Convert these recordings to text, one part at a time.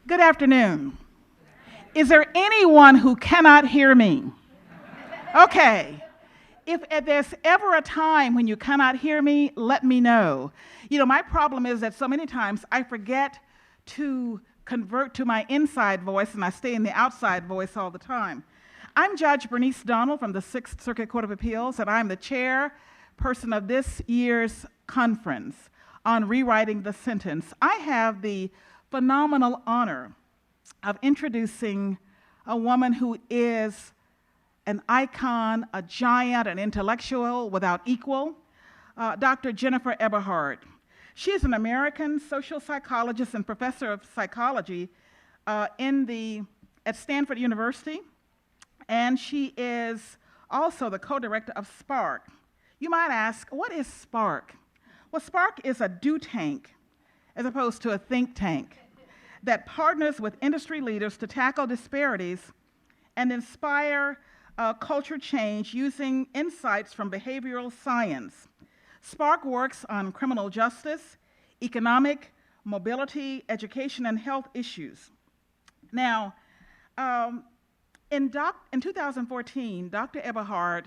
Good afternoon. Is there anyone who cannot hear me? Okay. If there's ever a time when you cannot hear me, let me know. You know, my problem is that so many times I forget to convert to my inside voice and I stay in the outside voice all the time. I'm Judge Bernice Donald from the Sixth Circuit Court of Appeals, and I'm the chairperson of this year's conference on rewriting the sentence. I have the phenomenal honor of introducing a woman who is an icon, a giant, an intellectual without equal, Dr. Jennifer Eberhardt. She is an American social psychologist and professor of psychology at Stanford University, and she is also the co-director of SPARQ. You might ask, what is SPARQ? Well, SPARQ is a do tank as opposed to a think tank that partners with industry leaders to tackle disparities and inspire culture change using insights from behavioral science. SPARQ works on criminal justice, economic, mobility, education, and health issues. Now, in 2014, Dr. Eberhardt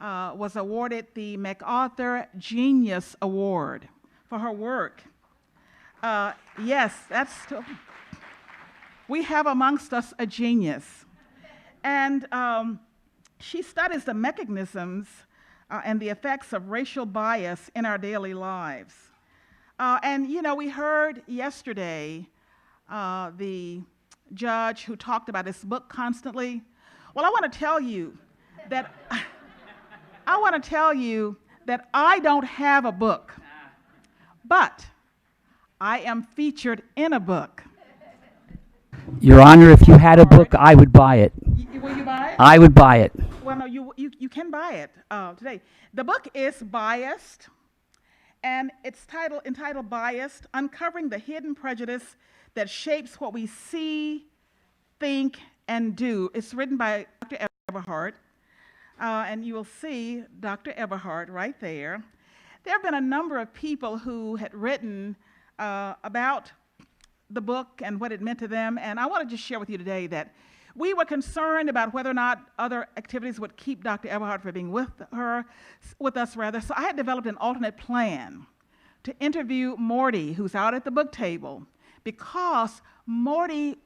was awarded the MacArthur Genius Award for her work. Yes, we have amongst us a genius. And she studies the mechanisms and the effects of racial bias in our daily lives. And you know, we heard yesterday the judge who talked about his book constantly. Well, I want to tell you that I don't have a book, but I am featured in a book. Your Honor, if you had a book, I would buy it. Will you buy it? I would buy it. Well, no, you can buy it today. The book is Biased, and it's entitled Biased, Uncovering the Hidden Prejudice That Shapes What We See, Think, and Do. It's written by Dr. Eberhardt, and you will see Dr. Eberhardt right there. There have been a number of people who had written about the book and what it meant to them, and I want to just share with you today that we were concerned about whether or not other activities would keep Dr. Eberhardt from being with us. So I had developed an alternate plan to interview Morty, who's out at the book table, because Morty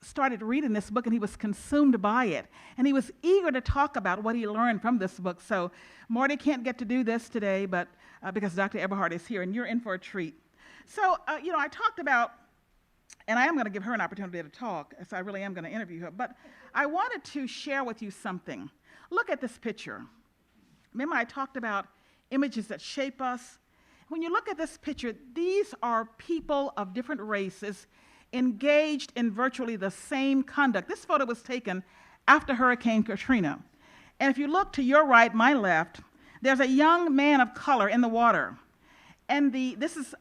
started reading this book and he was consumed by it, and he was eager to talk about what he learned from this book. So Morty can't get to do this today, but because Dr. Eberhardt is here, and you're in for a treat. So, you know, I talked about, and I am going to give her an opportunity to talk, so I really am going to interview her, but I wanted to share with you something. Look at this picture. Remember I talked about images that shape us? When you look at this picture, these are people of different races engaged in virtually the same conduct. This photo was taken after Hurricane Katrina. And if you look to your right, my left, there's a young man of color in the water. And this is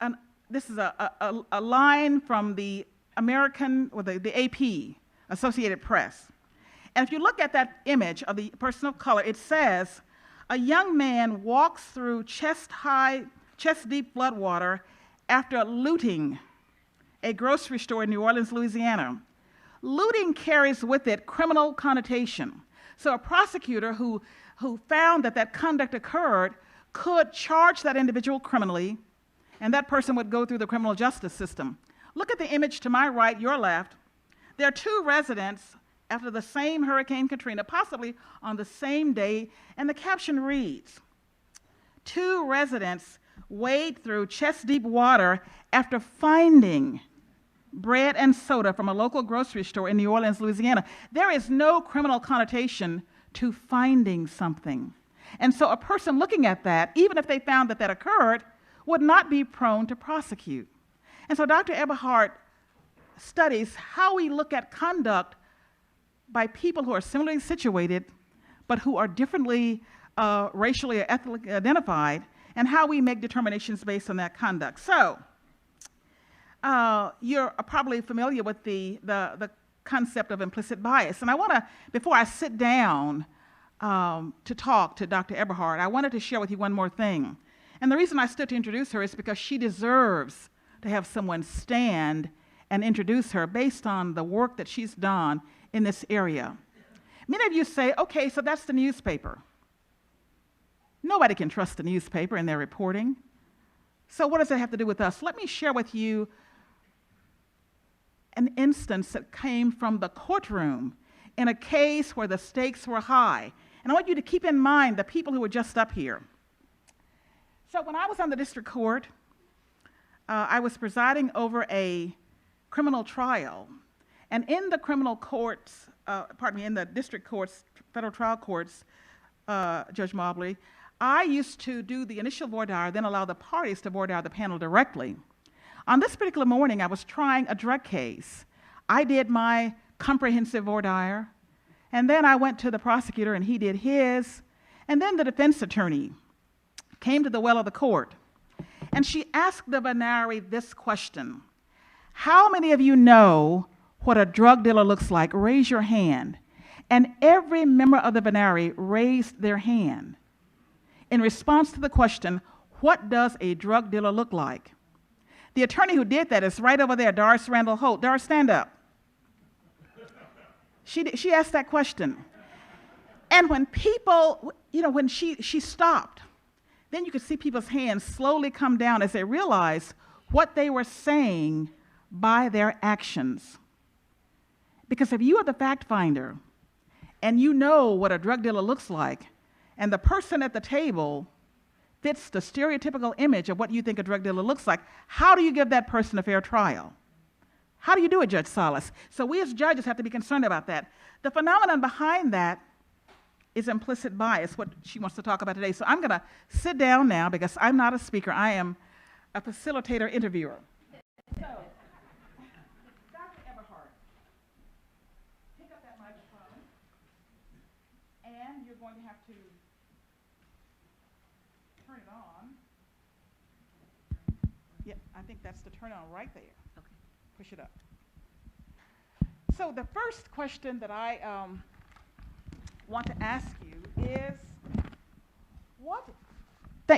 a line from the American, or the AP, Associated Press. And if you look at that image of the person of color, it says, a young man walks through chest-deep floodwater after looting a grocery store in New Orleans, Louisiana. Looting carries with it criminal connotation. So a prosecutor who found that conduct occurred could charge that individual criminally, and that person would go through the criminal justice system. Look at the image to my right, your left. There are two residents after the same Hurricane Katrina, possibly on the same day, and the caption reads, two residents wade through chest-deep water after finding bread and soda from a local grocery store in New Orleans, Louisiana. There is no criminal connotation to finding something. And so a person looking at that, even if they found that occurred, would not be prone to prosecute. And so Dr. Eberhardt studies how we look at conduct by people who are similarly situated, but who are differently racially or ethnically identified, and how we make determinations based on that conduct. So you're probably familiar with the concept of implicit bias. And I want to, before I sit down to talk to Dr. Eberhardt, I wanted to share with you one more thing. And the reason I stood to introduce her is because she deserves to have someone stand and introduce her based on the work that she's done in this area. Many of you say, okay, so that's the newspaper. Nobody can trust the newspaper in their reporting. So what does that have to do with us? Let me share with you an instance that came from the courtroom in a case where the stakes were high. And I want you to keep in mind the people who were just up here. So when I was on the district court, I was presiding over a criminal trial. And in the criminal courts, in the district courts, federal trial courts, Judge Mobley, I used to do the initial voir dire, then allow the parties to voir dire the panel directly. On this particular morning, I was trying a drug case. I did my comprehensive voir dire, and then I went to the prosecutor and he did his, and then the defense attorney came to the well of the court, and she asked the venire this question: how many of you know what a drug dealer looks like? Raise your hand. And every member of the venire raised their hand in response to the question, what does a drug dealer look like? The attorney who did that is right over there, Doris Randall Holt. Doris, stand up. She asked that question. And when people, when she stopped, then you could see people's hands slowly come down as they realized what they were saying by their actions. Because if you are the fact finder and you know what a drug dealer looks like, and the person at the table fits the stereotypical image of what you think a drug dealer looks like, how do you give that person a fair trial? How do you do it, Judge Salas? So we as judges have to be concerned about that. The phenomenon behind that is implicit bias, what she wants to talk about today. So I'm going to sit down now because I'm not a speaker. I am a facilitator interviewer. So, Dr. Eberhardt, pick up that microphone, and you're going to have to turn it on. Yeah, I think that's the turn on right there. Okay. Push it up. So the first question that I want to ask you is,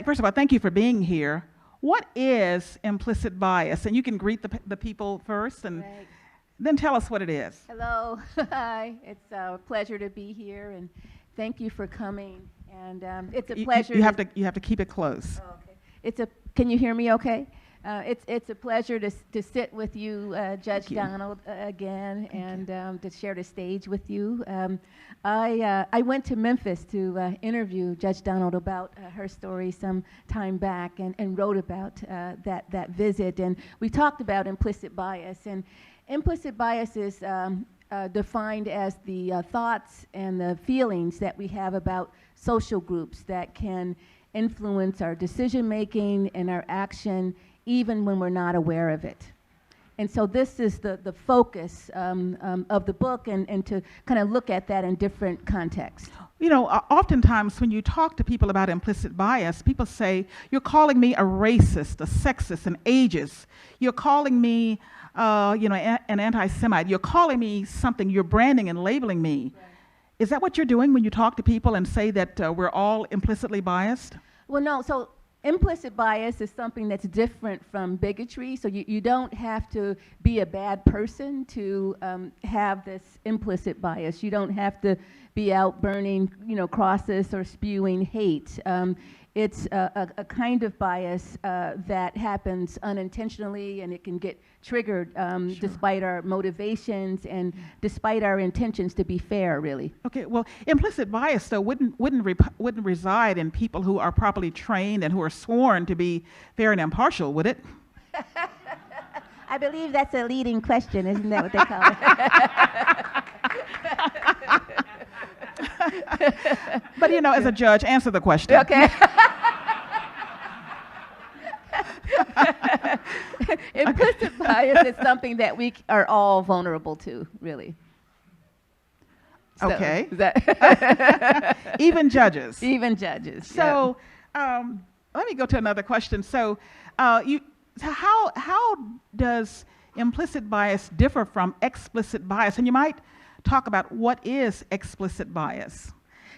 first of all, thank you for being here. What is implicit bias? And you can greet the people first and then tell us what it is. Hello. Hi. It's a pleasure to be here, and thank you for coming. And it's a pleasure. You have to keep it close. Oh, okay. Can you hear me okay? It's a pleasure to sit with you, Judge Donald, again, and to share the stage with you. I went to Memphis to interview Judge Donald about her story some time back, and wrote about that visit. And we talked about implicit bias. And implicit bias is defined as the thoughts and the feelings that we have about social groups that can influence our decision making and our action even when we're not aware of it. And so this is the focus of the book, and to kind of look at that in different contexts. Oftentimes when you talk to people about implicit bias, people say, you're calling me a racist, a sexist, an ageist. You're calling me an anti-Semite. You're calling me something. You're branding and labeling me. Right. Is that what you're doing when you talk to people and say that we're all implicitly biased? Well, no. So implicit bias is something that's different from bigotry. So you don't have to be a bad person to have this implicit bias. You don't have to be out burning, crosses or spewing hate. It's a kind of bias that happens unintentionally, and it can get triggered sure. Despite our motivations and despite our intentions to be fair, really. Okay, well, implicit bias, though, wouldn't reside in people who are properly trained and who are sworn to be fair and impartial, would it? I believe that's a leading question, isn't that what they call it? But, as a judge, answer the question. Okay. Implicit bias is something that we are all vulnerable to, really. Okay. So, even judges. Even judges. So, let me go to another question. So, how does implicit bias differ from explicit bias? And you might talk about what is explicit bias.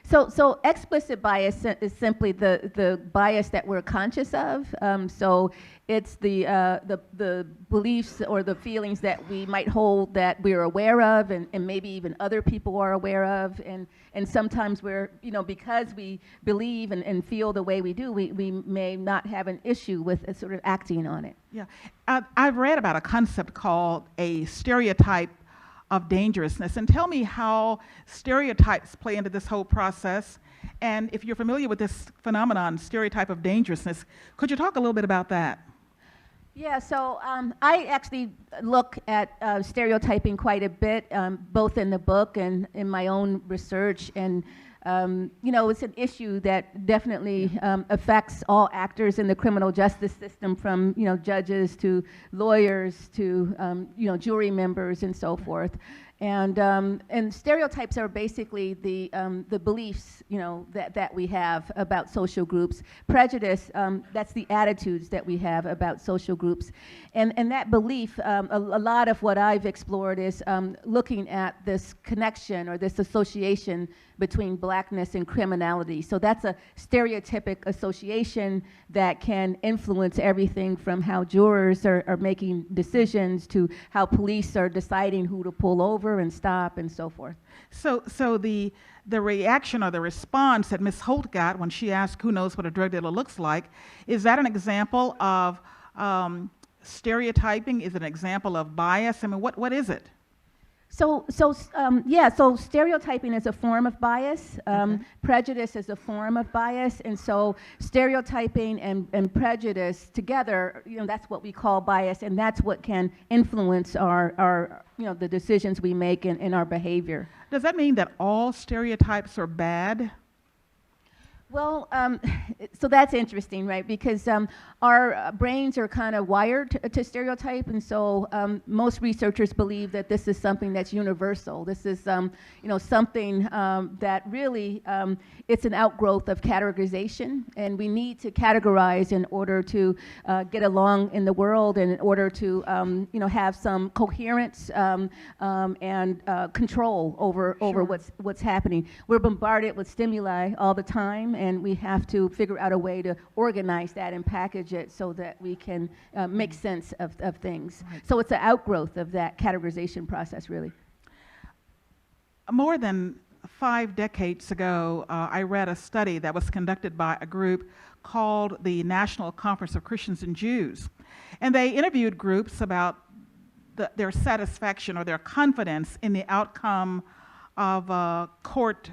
So explicit bias is simply the bias that we're conscious of. So it's the beliefs or the feelings that we might hold that we're aware of, and maybe even other people are aware of, and sometimes we're, because we believe and feel the way we do, we may not have an issue with sort of acting on it. Yeah, I've read about a concept called a stereotype of dangerousness, and tell me how stereotypes play into this whole process, and if you're familiar with this phenomenon, stereotype of dangerousness, could you talk a little bit about that? Yeah, so I actually look at stereotyping quite a bit, both in the book and in my own research, and it's an issue that definitely affects all actors in the criminal justice system, from judges to lawyers to jury members and so forth. And stereotypes are basically the beliefs that we have about social groups. Prejudice, that's the attitudes that we have about social groups, and that belief. A lot of what I've explored is looking at this connection or this association between blackness and criminality. So that's a stereotypic association that can influence everything from how jurors are making decisions to how police are deciding who to pull over and stop and so forth. So the reaction or the response that Ms. Holt got when she asked who knows what a drug dealer looks like, is that an example of stereotyping? Is it an example of bias? I mean, what is it? So stereotyping is a form of bias. Prejudice is a form of bias, and so stereotyping and prejudice together, that's what we call bias, and that's what can influence our the decisions we make in our behavior. Does that mean that all stereotypes are bad? Well, so that's interesting, right? Because our brains are kind of wired to stereotype, and so most researchers believe that this is something that's universal. This is, something that really it's an outgrowth of categorization, and we need to categorize in order to get along in the world, and in order to, have some coherence and control over Sure. what's happening. We're bombarded with stimuli all the time, and we have to figure out a way to organize that and package it so that we can make sense of things. Right. So it's an outgrowth of that categorization process, really. More than 5 decades ago, I read a study that was conducted by a group called the National Conference of Christians and Jews. And they interviewed groups about their satisfaction or their confidence in the outcome of court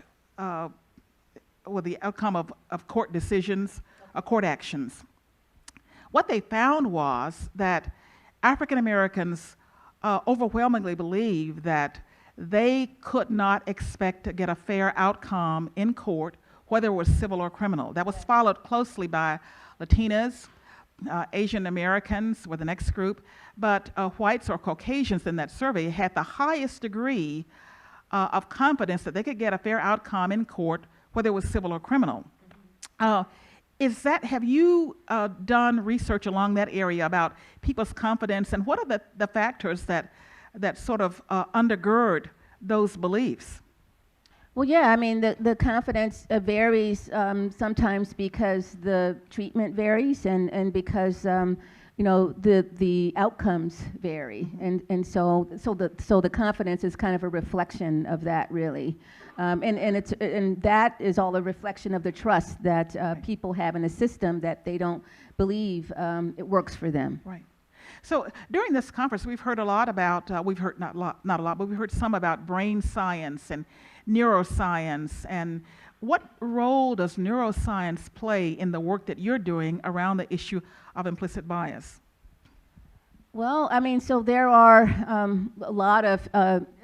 decisions, court actions. What they found was that African Americans overwhelmingly believe that they could not expect to get a fair outcome in court, whether it was civil or criminal. That was followed closely by Latinas, Asian Americans were the next group, but whites or Caucasians in that survey had the highest degree of confidence that they could get a fair outcome in court, whether it was civil or criminal. Have you done research along that area about people's confidence, and what are the factors that sort of undergird those beliefs? Well, yeah, I mean, the confidence varies sometimes because the treatment varies, and because the outcomes vary, and so the confidence is kind of a reflection of that, really, and that is all a reflection of the trust that people have in a system that they don't believe it works for them. Right. So during this conference, we've heard a lot about, not a lot, but we've heard some about brain science and neuroscience. And what role does neuroscience play in the work that you're doing around the issue of implicit bias? Well, I mean, so there are a lot of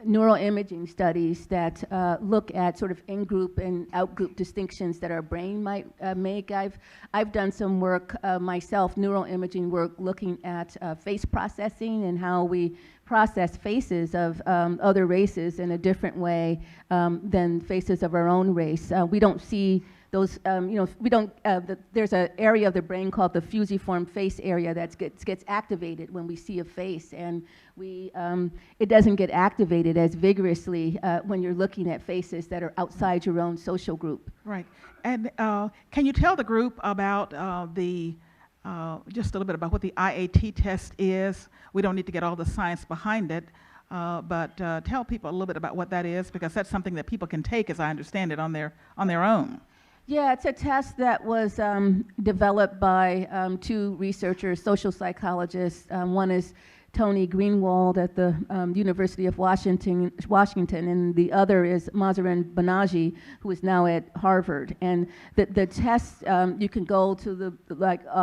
neuroimaging studies that look at sort of in-group and out-group distinctions that our brain might make. I've done some work myself, neuroimaging work, looking at face processing and how we process faces of other races in a different way than faces of our own race. We don't see those, we don't, there's an area of the brain called the fusiform face area that gets activated when we see a face, and it doesn't get activated as vigorously when you're looking at faces that are outside your own social group. Right. And can you tell the group about just a little bit about what the IAT test is? We don't need to get all the science behind it, but tell people a little bit about what that is, because that's something that people can take, as I understand it, on their own. Yeah, it's a test that was developed by two researchers, social psychologists. One is Tony Greenwald at the University of Washington, and the other is Mazaren Banaji, who is now at Harvard. And the test, you can go to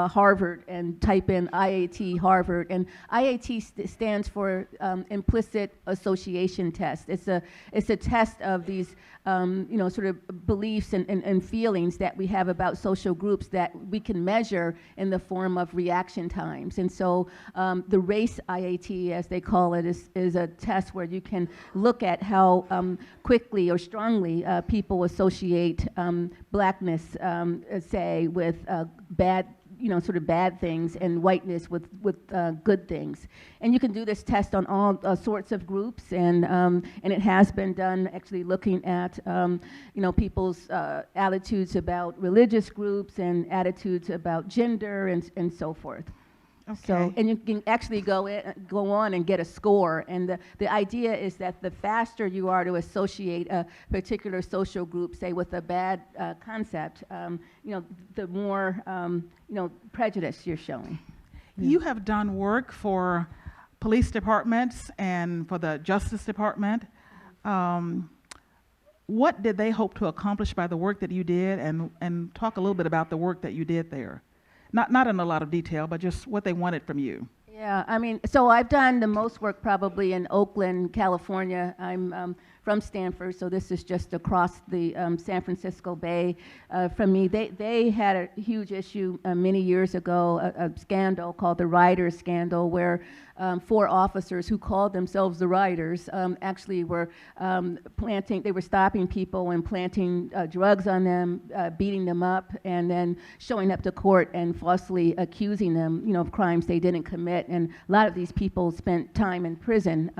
Harvard and type in IAT Harvard, and IAT stands for Implicit Association Test. It's a test of these sort of beliefs and feelings that we have about social groups that we can measure in the form of reaction times. And so the race IAT, as they call it, is a test where you can look at how quickly or strongly people associate blackness, say, with bad, sort of bad things, and whiteness with good things. And you can do this test on all sorts of groups, and it has been done actually looking at people's attitudes about religious groups and attitudes about gender and so forth. Okay. So, and you can actually go on and get a score, and the idea is that the faster you are to associate a particular social group, say with a bad concept, the more prejudice you're showing. You have done work for police departments and for the Justice Department. What did they hope to accomplish by the work that you did, and talk a little bit about the work that you did there? Not in a lot of detail, but just what they wanted from you. Yeah, I mean, so I've done the most work probably in Oakland, California. I'm from Stanford, so this is just across the San Francisco Bay from me. They had a huge issue many years ago, a scandal called the Ryder scandal, where 4 officers who called themselves the Ryders actually were they were stopping people and planting drugs on them, beating them up, and then showing up to court and falsely accusing them, of crimes they didn't commit. And a lot of these people spent time in prison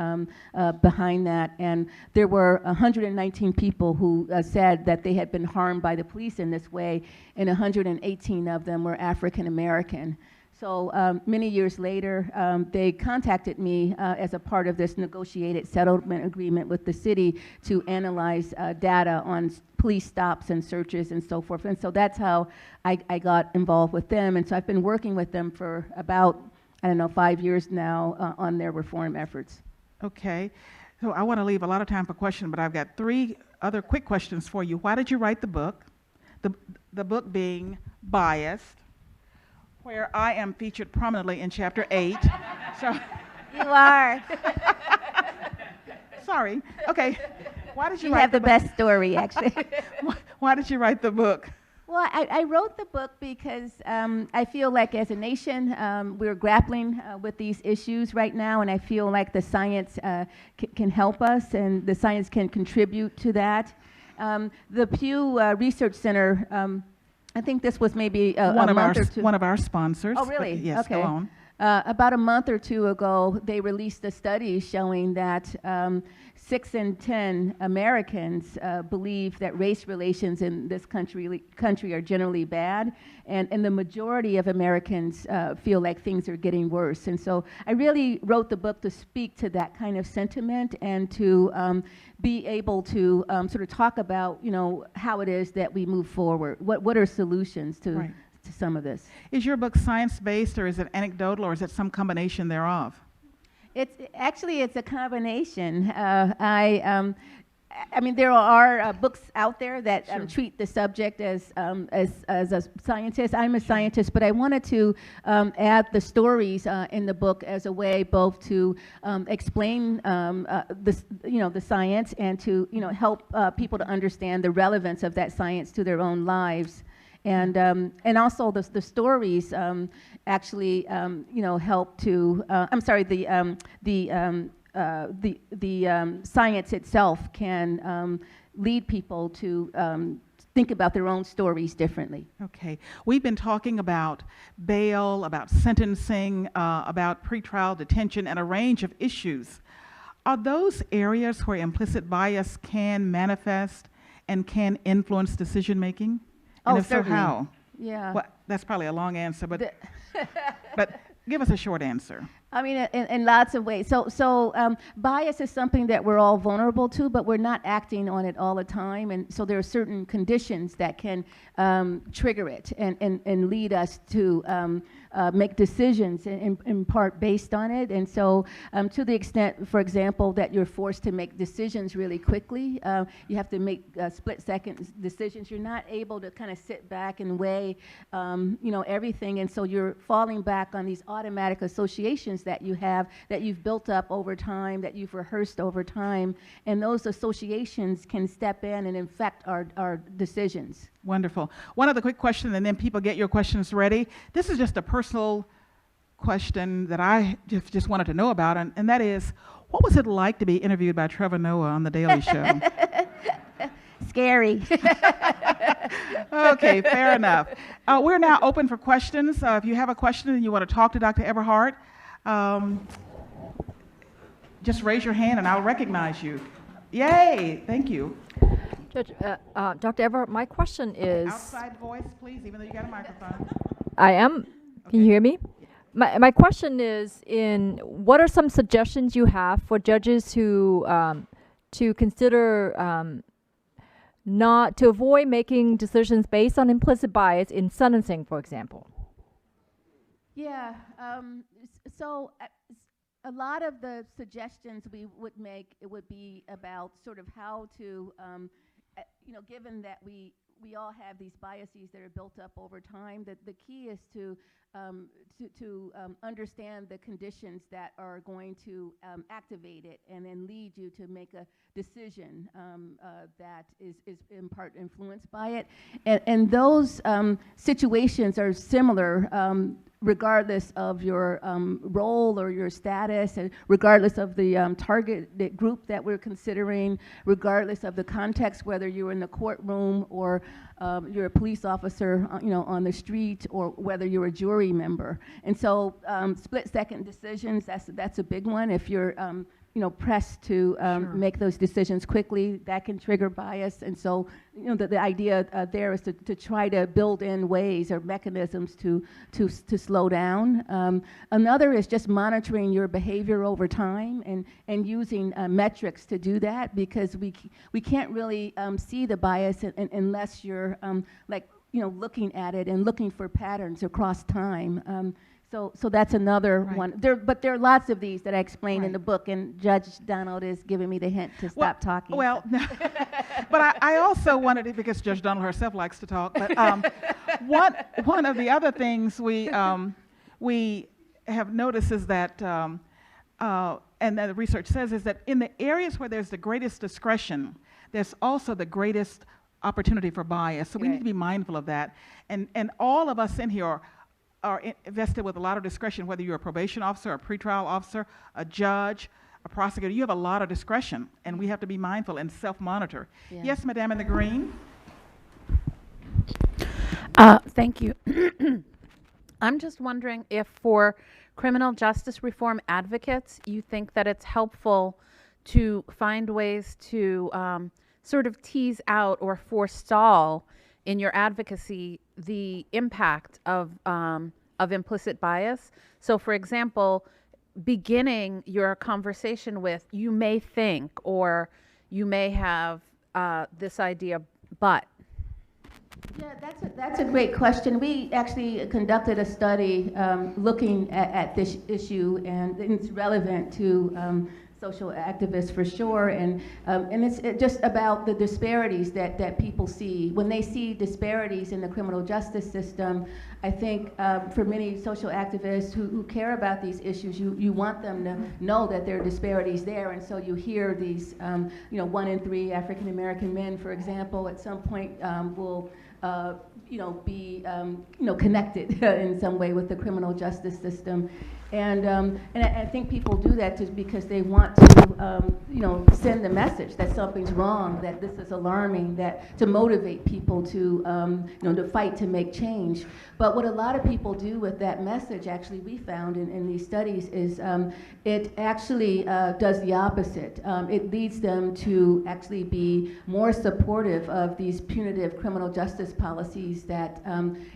behind that, and there were 119 people who said that they had been harmed by the police in this way, and 118 of them were African American. So many years later, they contacted me as a part of this negotiated settlement agreement with the city to analyze data on police stops and searches and so forth. And so that's how I got involved with them. And so I've been working with them for about, 5 years now on their reform efforts. Okay. So I want to leave a lot of time for questions, but I've got 3 other quick questions for you. Why did you write the book? The book being Biased, where I am featured prominently in chapter 8. So you are. Sorry. Okay. Why did you You write have the book? best story, actually. Why did you write the book? Well, I wrote the book because I feel like as a nation, we're grappling with these issues right now, and I feel like the science can help us, and the science can contribute to that. The Pew Research Center, I think this was maybe a month or two. One of our sponsors. Oh, really? Yes, okay. go on. About a month or 2 ago, they released a study showing that 6 in 10 Americans believe that race relations in this country are generally bad, and the majority of Americans feel like things are getting worse. And so I really wrote the book to speak to that kind of sentiment and to be able to sort of talk about, how it is that we move forward. What are solutions to Right. to some of this? Is your book science-based, or is it anecdotal, or is it some combination thereof? It's a combination. I mean, there are books out there that Sure. treat the subject as a scientist. I'm a scientist, but I wanted to add the stories in the book as a way both to explain the science and to help people to understand the relevance of that science to their own lives. And also the stories actually help to the science itself can lead people to think about their own stories differently. Okay. We've been talking about bail, about sentencing, about pretrial detention, and a range of issues. Are those areas where implicit bias can manifest and can influence decision making? And Oh, if so, certainly. how? Yeah. Well, that's probably a long answer, but but give us a short answer. I mean, in lots of ways. So bias is something that we're all vulnerable to, but we're not acting on it all the time. And so there are certain conditions that can trigger it and lead us to make decisions in part based on it. And so to the extent, for example, that you're forced to make decisions really quickly, you have to make split-second decisions. You're not able to kind of sit back and weigh, everything. And so you're falling back on these automatic associations that you have, that you've built up over time, that you've rehearsed over time. And those associations can step in and infect our decisions. Wonderful. One other quick question, and then people get your questions ready. This is just a personal question that I just wanted to know about, and that is, what was it like to be interviewed by Trevor Noah on The Daily Show? Scary. Okay, fair enough. We're now open for questions. If you have a question and you want to talk to Dr. Eberhardt, just raise your hand and I'll recognize you. Yay, thank you. Judge, Dr. Eberhardt, my question is... Outside voice, please, even though you got a microphone. I am. Can you hear me? My question is, what are some suggestions you have for judges who to consider not to avoid making decisions based on implicit bias in sentencing, for example? Yeah, so a lot of the suggestions we would make, it would be about sort of how to, given that we all have these biases that are built up over time, that the key is to understand the conditions that are going to activate it and then lead you to make a decision that is in part influenced by it. And those situations are similar regardless of your role or your status, and regardless of the target group that we're considering, regardless of the context, whether you're in the courtroom or you're a police officer, on the street, or whether you're a jury member. And so split-second decisions, that's a big one. If you're pressed to Sure. make those decisions quickly, that can trigger bias. And so, the idea there is to try to build in ways or mechanisms to slow down. Another is just monitoring your behavior over time and using metrics to do that, because we can't really see the bias unless you're looking at it and looking for patterns across time. So that's another Right. one. But there are lots of these that I explain in Right. the book, and Judge Donald is giving me the hint to stop talking. Well, no. But I also wanted it, because Judge Donald herself likes to talk, but one of the other things we have noticed is that, and that the research says, is that in the areas where there's the greatest discretion, there's also the greatest opportunity for bias. So we need to be mindful of that. And all of us in here are invested with a lot of discretion, whether you're a probation officer, a pretrial officer, a judge, a prosecutor. You have a lot of discretion, and we have to be mindful and self-monitor. Yeah. Yes, Madame in the green. Thank you. I'm just wondering if for criminal justice reform advocates, you think that it's helpful to find ways to sort of tease out or forestall in your advocacy the impact of implicit bias. So, for example, beginning your conversation with, you may think, or you may have this idea, but. Yeah, that's a great question. We actually conducted a study looking at this issue, and it's relevant to social activists for sure, and it's just about the disparities that people see. When they see disparities in the criminal justice system, I think for many social activists who care about these issues, you want them to know that there are disparities there, and so you hear these, 1 in 3 African American men, for example, at some point will be connected in some way with the criminal justice system. And I think people do that just because they want to, send the message that something's wrong, that this is alarming, that to motivate people to, to fight to make change. But what a lot of people do with that message, actually, we found in these studies, is it actually does the opposite. It leads them to actually be more supportive of these punitive criminal justice policies that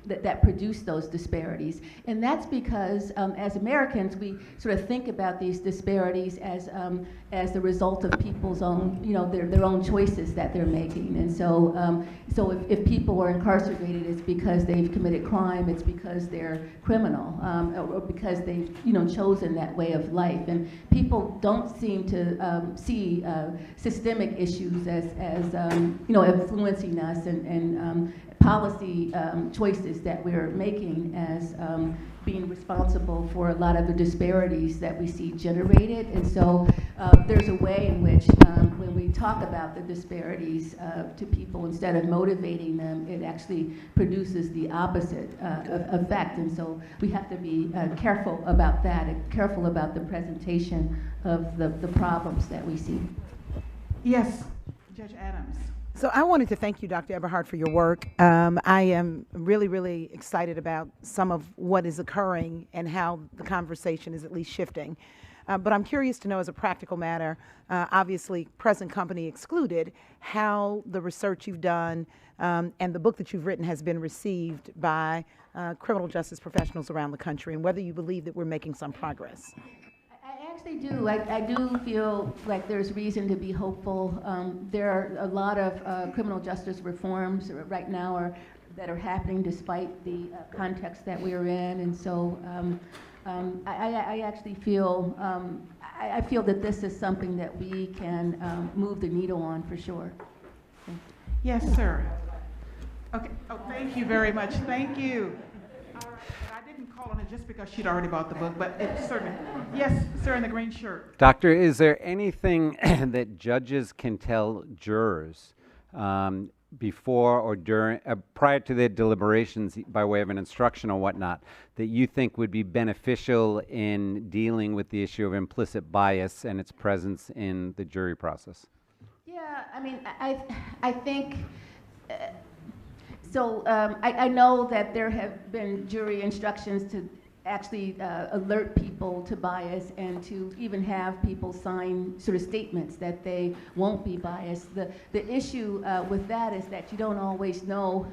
that produce those disparities. And that's because, as Americans, we sort of think about these disparities as the result of people's own, their own choices that they're making. And so, if people are incarcerated, it's because they've committed crime, it's because they're criminal, or because they've, chosen that way of life. And people don't seem to see systemic issues as influencing us, and policy choices that we're making as being responsible for a lot of the disparities that we see generated. And so there's a way in which when we talk about the disparities to people, instead of motivating them, it actually produces the opposite effect. And so we have to be careful about that, and careful about the presentation of the problems that we see. Yes, Judge Adams. So I wanted to thank you, Dr. Eberhardt, for your work. I am really, really excited about some of what is occurring and how the conversation is at least shifting. But I'm curious to know, as a practical matter, obviously present company excluded, how the research you've done and the book that you've written has been received by criminal justice professionals around the country, and whether you believe that we're making some progress. I actually do. I do feel like there's reason to be hopeful. There are a lot of criminal justice reforms right now that are happening despite the context that we're in, and so I actually feel I feel that this is something that we can move the needle on for sure. Yes, sir. Okay. Oh, thank you very much. Thank you. I didn't call on her just because she'd already bought the book, but it certainly. Yes, sir, in the green shirt. Doctor, is there anything that judges can tell jurors before or during, prior to their deliberations, by way of an instruction or whatnot, that you think would be beneficial in dealing with the issue of implicit bias and its presence in the jury process? Yeah, I mean, I think. So I know that there have been jury instructions to actually alert people to bias, and to even have people sign sort of statements that they won't be biased. The issue with that is that you don't always know,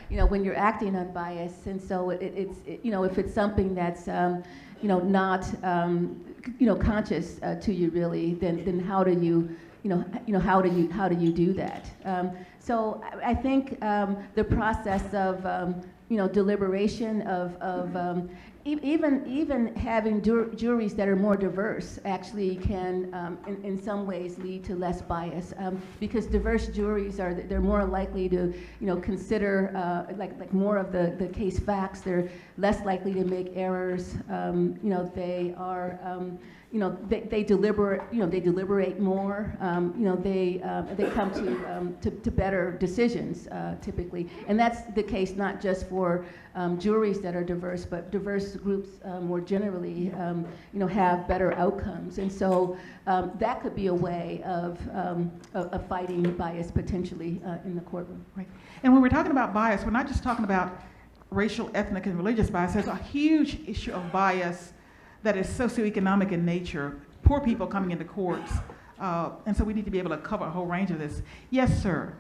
when you're acting unbiased, and so it's if it's something that's not conscious to you really, then how do you how do you do that? So I think the process of deliberation of even having juries that are more diverse actually can in some ways lead to less bias, because diverse juries they're more likely to consider like more of the case facts. They're less likely to make errors. They are they deliberate more. They come to better decisions typically, and that's the case not just for juries that are diverse, but diverse groups more generally have better outcomes. And so that could be a way of fighting bias potentially in the courtroom. Right. And when we're talking about bias, we're not just talking about racial, ethnic, and religious bias. There's a huge issue of bias that is socioeconomic in nature, poor people coming into courts, and so we need to be able to cover a whole range of this. Yes, sir.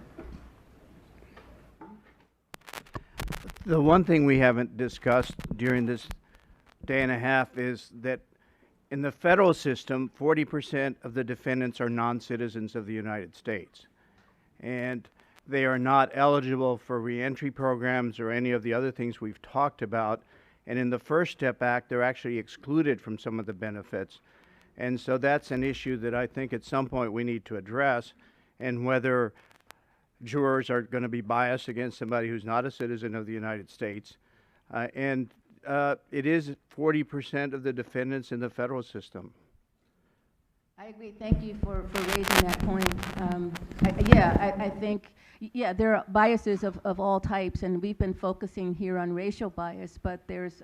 The one thing we haven't discussed during this day and a half is that in the federal system, 40% of the defendants are non-citizens of the United States, and they are not eligible for reentry programs or any of the other things we've talked about. And in the First Step Act, they're actually excluded from some of the benefits. And so that's an issue that I think at some point we need to address, and whether jurors are going to be biased against somebody who's not a citizen of the United States. It is 40% of the defendants in the federal system. I agree. Thank you for raising that point. I think, yeah, there are biases of all types, and we've been focusing here on racial bias, but there's,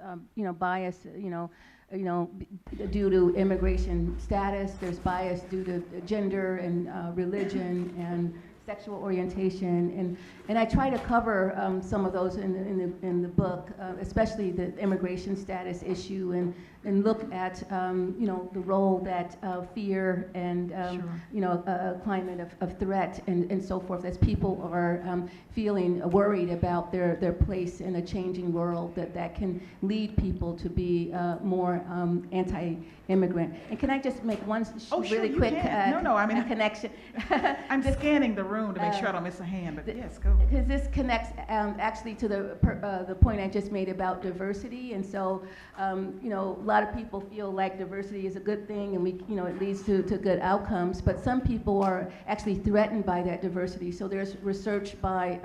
bias, due to immigration status. There's bias due to gender and religion and sexual orientation, and I try to cover some of those in the book, especially the immigration status issue, and look at the role that fear and a climate of threat and so forth, as people are feeling worried about their place in a changing world, that can lead people to be more anti-immigrant. And can I just make one really quick connection? I'm just scanning the room to make sure I don't miss a hand, but yes, go. Because this connects actually to the point I just made about diversity, and so a lot of people feel like diversity is a good thing, and it leads to good outcomes. But some people are actually threatened by that diversity. So there's research by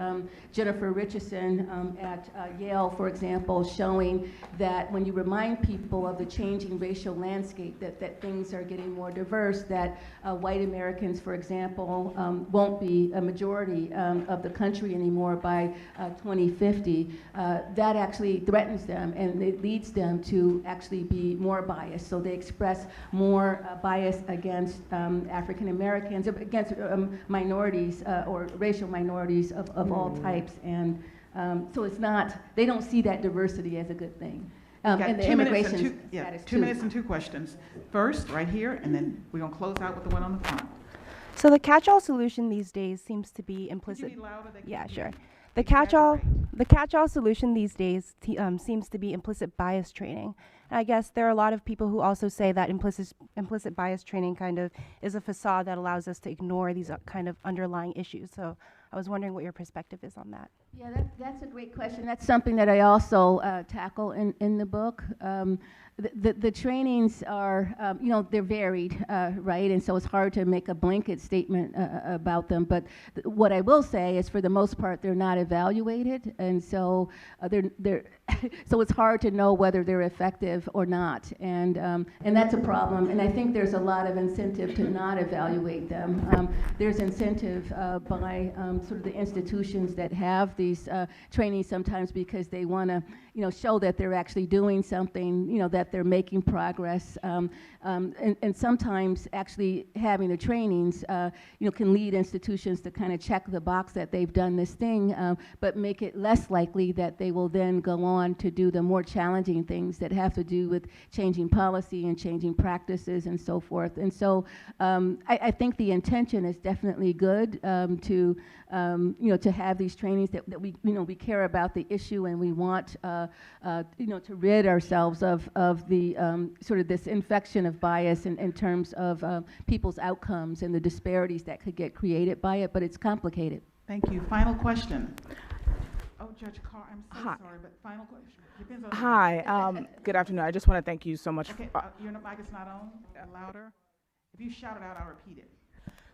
Jennifer Richardson at Yale, for example, showing that when you remind people of the changing racial landscape, that things are getting more diverse, that white Americans, for example, won't be a majority of the country anymore by 2050, that actually threatens them, and it leads them to actually be more biased. So they express more bias against African Americans, against minorities or racial minorities of all types, and so it's not, they don't see that diversity as a good thing. And the immigration status 2 minutes and 2 questions. First, right here, and then we're going to close out with the one on the front. So the catch-all solution these days seems to be implicit. Could you be louder? Yeah, sure. The catch-all solution these days seems to be implicit bias training. And I guess there are a lot of people who also say that implicit bias training kind of is a facade that allows us to ignore these kind of underlying issues. So I was wondering what your perspective is on that. Yeah, that's a great question. That's something that I also tackle in the book. The trainings are, they're varied, right? And so it's hard to make a blanket statement about them. But what I will say is, for the most part, they're not evaluated, and so they're so it's hard to know whether they're effective or not, and that's a problem. And I think there's a lot of incentive to not evaluate them. There's incentive by sort of the institutions that have these trainings sometimes, because they want to show that they're actually doing something, that they're making progress, and sometimes actually having the trainings can lead institutions to kind of check the box that they've done this thing, but make it less likely that they will then go on to do the more challenging things that have to do with changing policy and changing practices and so forth. And so I think the intention is definitely good, to have these trainings that we care about the issue, and we want to rid ourselves of the sort of this infection of bias in terms of people's outcomes and the disparities that could get created by it, but it's complicated. Thank you. Final question. Oh, Judge Carr, I'm so Hi. sorry, but final question. Depends on Hi, good afternoon. I just want to thank you so much. Okay, your mic is not on. Louder. If you shout it out, I'll repeat it.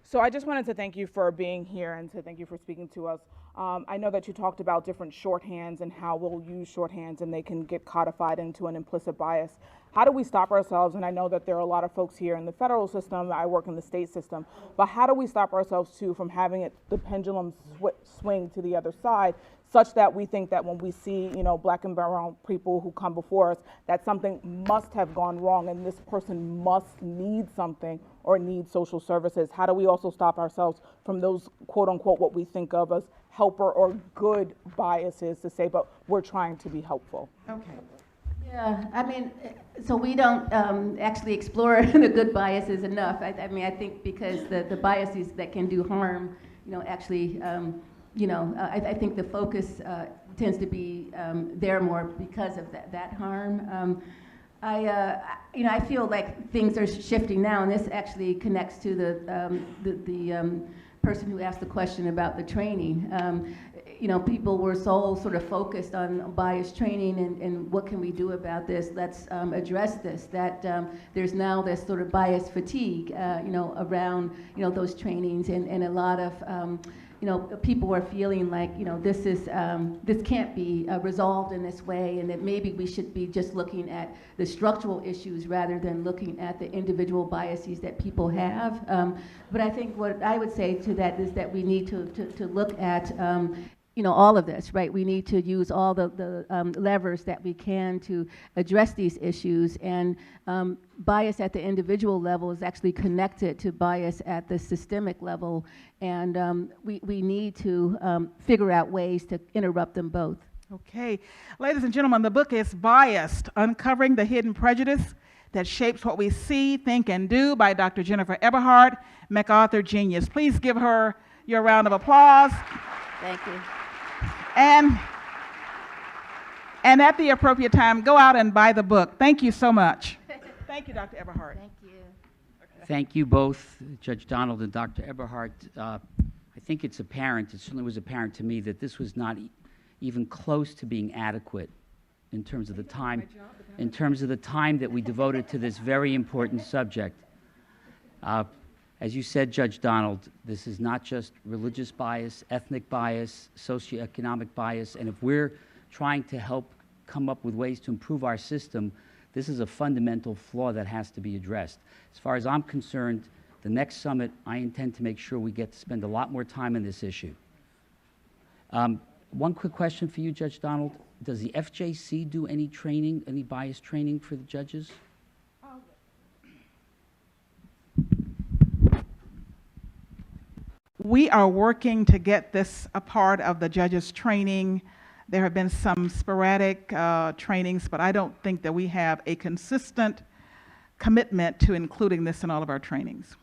So I just wanted to thank you for being here and to thank you for speaking to us. I know that you talked about different shorthands and how we'll use shorthands and they can get codified into an implicit bias. How do we stop ourselves? And I know that there are a lot of folks here in the federal system, I work in the state system, but how do we stop ourselves too from having the pendulum swing to the other side, such that we think that when we see, black and brown people who come before us, that something must have gone wrong and this person must need something or need social services? How do we also stop ourselves from those, quote unquote, what we think of as helper or good biases to say, but we're trying to be helpful? Okay. Yeah, I mean, so we don't actually explore the good biases enough. I mean, I think because the biases that can do harm, actually, I think the focus tends to be there more because of that harm. I feel like things are shifting now, and this actually connects to the person who asked the question about the training. People were so sort of focused on bias training and what can we do about this? Let's address this. That there's now this sort of bias fatigue, around those trainings, and a lot of people are feeling like, this can't be resolved in this way, and that maybe we should be just looking at the structural issues rather than looking at the individual biases that people have. But I think what I would say to that is that we need to look at all of this, right? We need to use all the levers that we can to address these issues, and bias at the individual level is actually connected to bias at the systemic level, and we need to figure out ways to interrupt them both. Okay. Ladies and gentlemen, the book is Biased, Uncovering the Hidden Prejudice That Shapes What We See, Think, and Do by Dr. Jennifer Eberhardt, MacArthur Genius. Please give her your round of applause. Thank you. And at the appropriate time, go out and buy the book. Thank you so much. Thank you, Dr. Eberhardt. Thank you. Thank you both, Judge Donald and Dr. Eberhardt. I think it's apparent, it certainly was apparent to me, that this was not even close to being adequate in terms of the time, that we devoted to this very important subject. As you said, Judge Donald, this is not just religious bias, ethnic bias, socioeconomic bias, and if we're trying to help come up with ways to improve our system, this is a fundamental flaw that has to be addressed. As far as I'm concerned, the next summit, I intend to make sure we get to spend a lot more time on this issue. One quick question for you, Judge Donald. Does the FJC do any training, any bias training for the judges? We are working to get this a part of the judges' training. There have been some sporadic trainings, but I don't think that we have a consistent commitment to including this in all of our trainings.